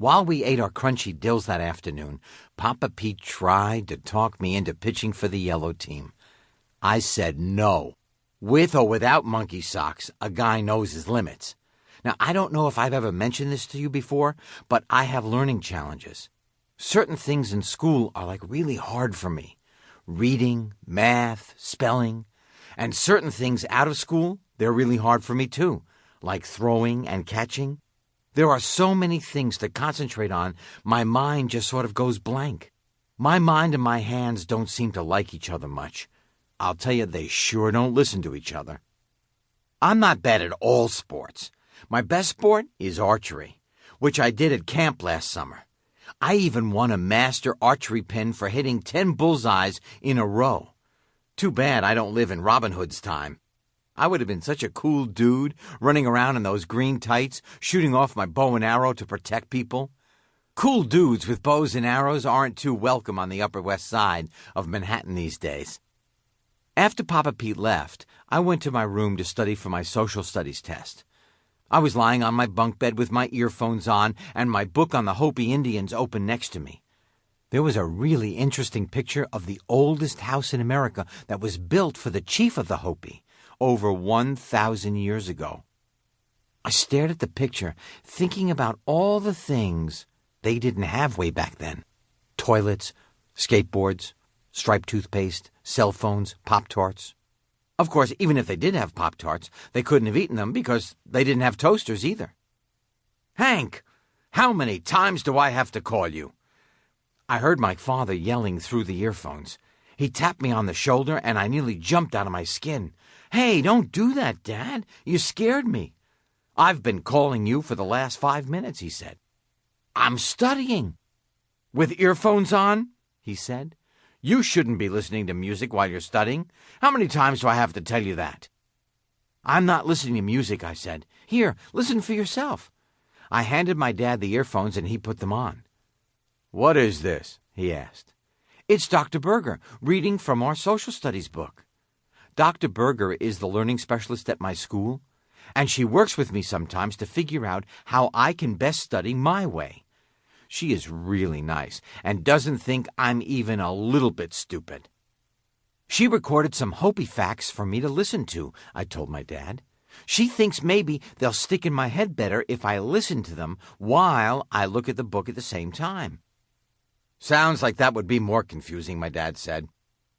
While we ate our crunchy dills that afternoon, Papa Pete tried to talk me into pitching for the yellow team. I said no. With or without monkey socks, a guy knows his limits. Now, I don't know if I've ever mentioned this to you before, but I have learning challenges. Certain things in school are like really hard for me. Reading, math, spelling. And certain things out of school, they're really hard for me too, like throwing and catching. There are so many things to concentrate on, my mind just sort of goes blank. My mind and my hands don't seem to like each other much. I'll tell you, they sure don't listen to each other. I'm not bad at all sports. My best sport is archery, which I did at camp last summer. I even won a master archery pin for hitting 10 bullseyes in a row. Too bad I don't live in Robin Hood's time. I would have been such a cool dude, running around in those green tights, shooting off my bow and arrow to protect people. Cool dudes with bows and arrows aren't too welcome on the Upper West Side of Manhattan these days. After Papa Pete left, I went to my room to study for my social studies test. I was lying on my bunk bed with my earphones on and my book on the Hopi Indians open next to me. There was a really interesting picture of the oldest house in America that was built for the chief of the Hopi over 1,000 years ago. I stared at the picture, thinking about all the things they didn't have way back then. Toilets, skateboards, striped toothpaste, cell phones, Pop-Tarts. Of course, even if they did have Pop-Tarts, they couldn't have eaten them because they didn't have toasters either. "Hank, how many times do I have to call you?" I heard my father yelling through the earphones. He tapped me on the shoulder and I nearly jumped out of my skin. "Hey, don't do that, Dad. You scared me." "I've been calling you for the last 5 minutes," he said. "I'm studying." "With earphones on?" he said. "You shouldn't be listening to music while you're studying. How many times do I have to tell you that?" "I'm not listening to music," I said. "Here, listen for yourself." I handed my dad the earphones and he put them on. "What is this?" he asked. "It's Dr. Berger, reading from our social studies book. Dr. Berger is the learning specialist at my school, and she works with me sometimes to figure out how I can best study my way. She is really nice and doesn't think I'm even a little bit stupid." "She recorded some Hopi facts for me to listen to," I told my dad. "She thinks maybe they'll stick in my head better if I listen to them while I look at the book at the same time." "Sounds like that would be more confusing," my dad said.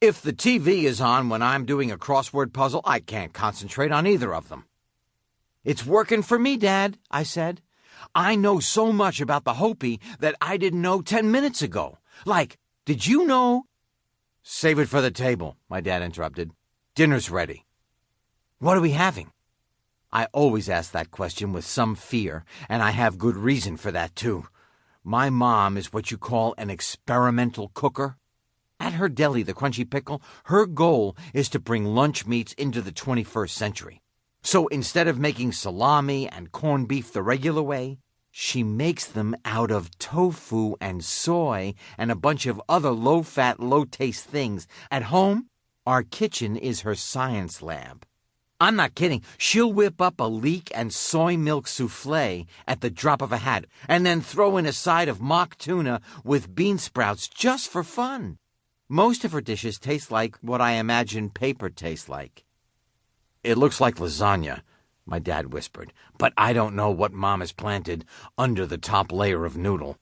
"If the TV is on when I'm doing a crossword puzzle, I can't concentrate on either of them." "It's working for me, Dad," I said. "I know so much about the Hopi that I didn't know 10 minutes ago. Like, did you know—" "Save it for the table," my dad interrupted. "Dinner's ready." "What are we having?" I always ask that question with some fear, and I have good reason for that, too. My mom is what you call an experimental cooker. At her deli, the Crunchy Pickle, her goal is to bring lunch meats into the 21st century. So instead of making salami and corned beef the regular way, she makes them out of tofu and soy and a bunch of other low-fat, low-taste things. At home, our kitchen is her science lab. I'm not kidding. She'll whip up a leek and soy milk souffle at the drop of a hat and then throw in a side of mock tuna with bean sprouts just for fun. Most of her dishes taste like what I imagine paper tastes like. "It looks like lasagna," my dad whispered, "but I don't know what Mom has planted under the top layer of noodle.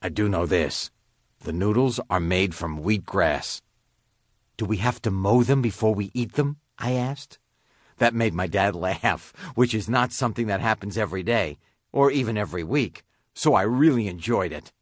I do know this. The noodles are made from wheatgrass." "Do we have to mow them before we eat them?" I asked. That made my dad laugh, which is not something that happens every day, or even every week, so I really enjoyed it.